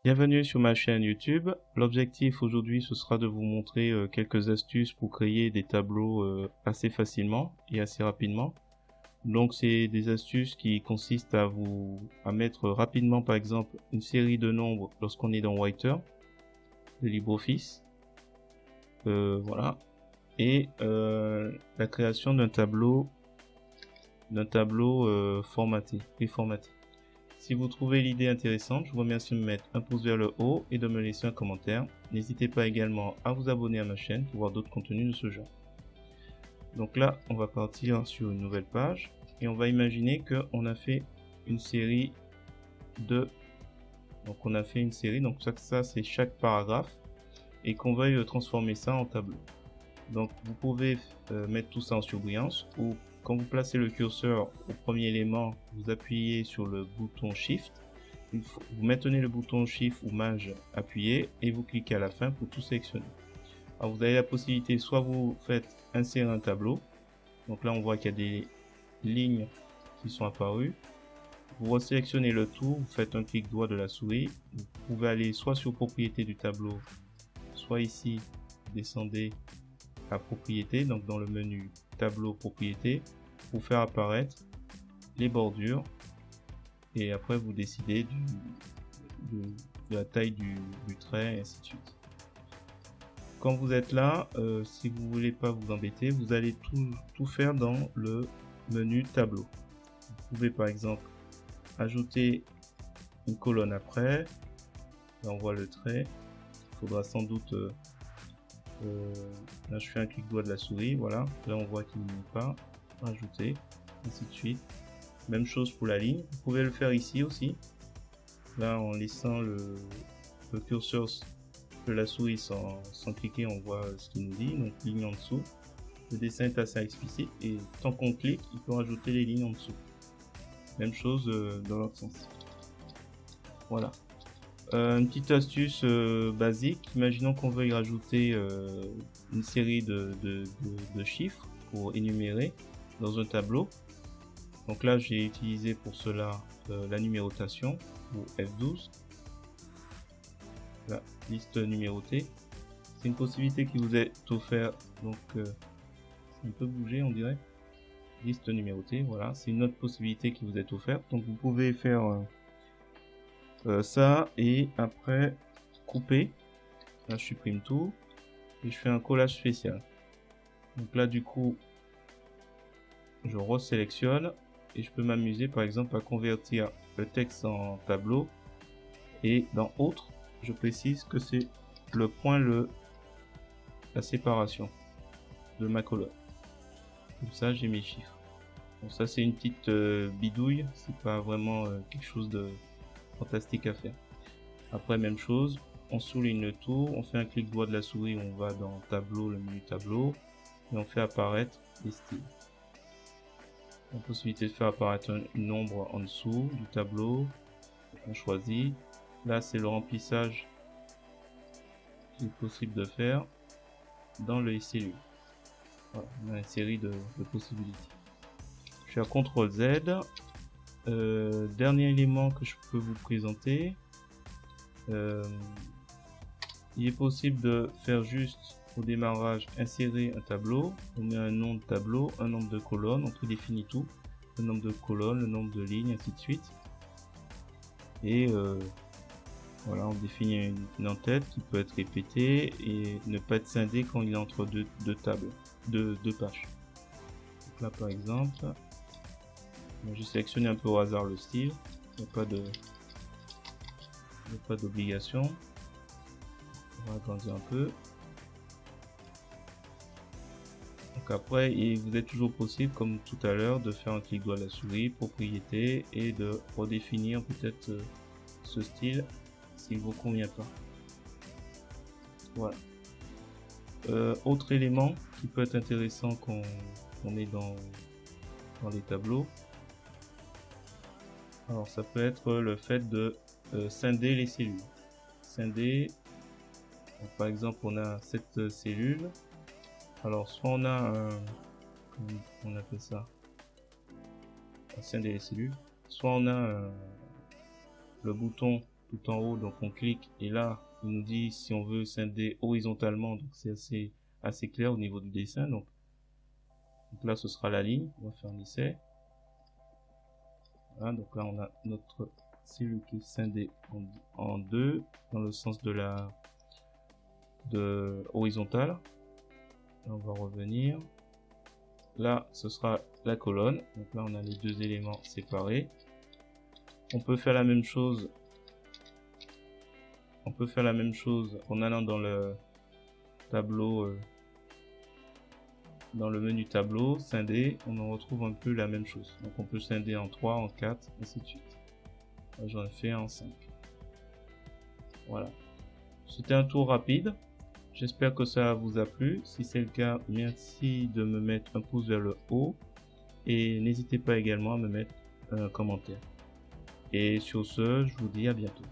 Bienvenue sur ma chaîne YouTube. L'objectif aujourd'hui ce sera de vous montrer quelques astuces pour créer des tableaux assez facilement et assez rapidement. Donc c'est des astuces qui consistent à mettre rapidement par exemple une série de nombres lorsqu'on est dans Writer de LibreOffice. Voilà. Et la création d'un tableau formaté, préformaté. Si vous trouvez l'idée intéressante, je vous remercie de me mettre un pouce vers le haut et de me laisser un commentaire. N'hésitez pas également à vous abonner à ma chaîne pour voir d'autres contenus de ce genre. Donc là, on va partir sur une nouvelle page et on va imaginer qu'on a fait une série de... Donc on a fait une série, donc ça c'est chaque paragraphe et qu'on veuille transformer ça en tableau. Donc vous pouvez mettre tout ça en surbrillance ou quand vous placez le curseur au premier élément, vous appuyez sur le bouton Shift. Vous maintenez le bouton Shift ou Maj appuyé et vous cliquez à la fin pour tout sélectionner. Alors vous avez la possibilité, soit vous faites insérer un tableau. Donc là on voit qu'il y a des lignes qui sont apparues. Vous resélectionnez le tout, vous faites un clic droit de la souris. Vous pouvez aller soit sur propriété du tableau, soit ici, vous descendez à propriété, donc dans le menu tableau propriété, pour faire apparaître les bordures et après vous décidez de la taille du trait et ainsi de suite. Quand vous êtes là, si vous voulez pas vous embêter, vous allez tout faire dans le menu tableau. Vous pouvez par exemple ajouter une colonne après. Là on voit le trait. Il faudra sans doute là je fais un clic droit de la souris, voilà, là on voit qu'il n'y a pas, ajouter, ainsi de suite. Même chose pour la ligne, vous pouvez le faire ici aussi, là en laissant le curseur de la souris sans cliquer, on voit ce qu'il nous dit, donc ligne en dessous. Le dessin est assez explicite et tant qu'on clique, il peut rajouter les lignes en dessous. Même chose dans l'autre sens. Voilà. Une petite astuce basique, imaginons qu'on veuille rajouter une série de chiffres pour énumérer dans un tableau. Donc là j'ai utilisé pour cela la numérotation ou F12, la liste numérotée. C'est une possibilité qui vous est offerte, donc c'est un peu bougé on dirait. Liste numérotée, voilà, c'est une autre possibilité qui vous est offerte. Donc vous pouvez faire ça et après couper. Là je supprime tout et je fais un collage spécial. Donc là du coup je resélectionne et je peux m'amuser par exemple à convertir le texte en tableau et dans autre je précise que c'est le point la séparation de ma colonne. Comme ça j'ai mes chiffres. Bon, ça c'est une petite bidouille, c'est pas vraiment quelque chose de fantastique à faire. Après même chose, on souligne le tout, on fait un clic droit de la souris, on va dans tableau, le menu tableau et on fait apparaître les styles. La possibilité de faire apparaître un nombre en dessous du tableau, on choisit. Là c'est le remplissage qu'il est possible de faire dans le cellules. Voilà, on a une série de possibilités. Je fais un CTRL Z. Dernier élément que je peux vous présenter. Il est possible de faire juste au démarrage insérer un tableau. On met un nom de tableau, un nombre de colonnes, on prédéfinit tout, le nombre de colonnes, le nombre de lignes, ainsi de suite. Et voilà, on définit une en-tête qui peut être répétée et ne pas être scindé quand il est entre deux tables, deux pages. Donc là par exemple, je sélectionne un peu au hasard le style, il n'y a pas d'obligation. On va agrandir un peu. Donc après, il vous est toujours possible, comme tout à l'heure, de faire un clic droit de la souris, propriété, et de redéfinir peut-être ce style s'il vous convient pas. Voilà. Autre élément qui peut être intéressant quand on est dans les tableaux. Alors ça peut être le fait de scinder les cellules. Scinder. Donc, par exemple, on a cette cellule. Alors, soit on a comment on appelle ça, scinder les cellules. Soit on a le bouton tout en haut, donc on clique et là il nous dit si on veut scinder horizontalement, donc c'est assez clair au niveau du dessin. Donc là ce sera la ligne, on va faire un essai. Voilà, donc là on a notre cellule qui est scindée en deux dans le sens de horizontale. Là, on va revenir. Là ce sera la colonne, donc là on a les deux éléments séparés. On peut faire la même chose. En allant dans le tableau, dans le menu tableau, scinder, on en retrouve un peu la même chose. Donc on peut scinder en 3, en 4, ainsi de suite. Là j'en ai fait en 5. Voilà. C'était un tour rapide. J'espère que ça vous a plu. Si c'est le cas, merci de me mettre un pouce vers le haut. Et n'hésitez pas également à me mettre un commentaire. Et sur ce, je vous dis à bientôt.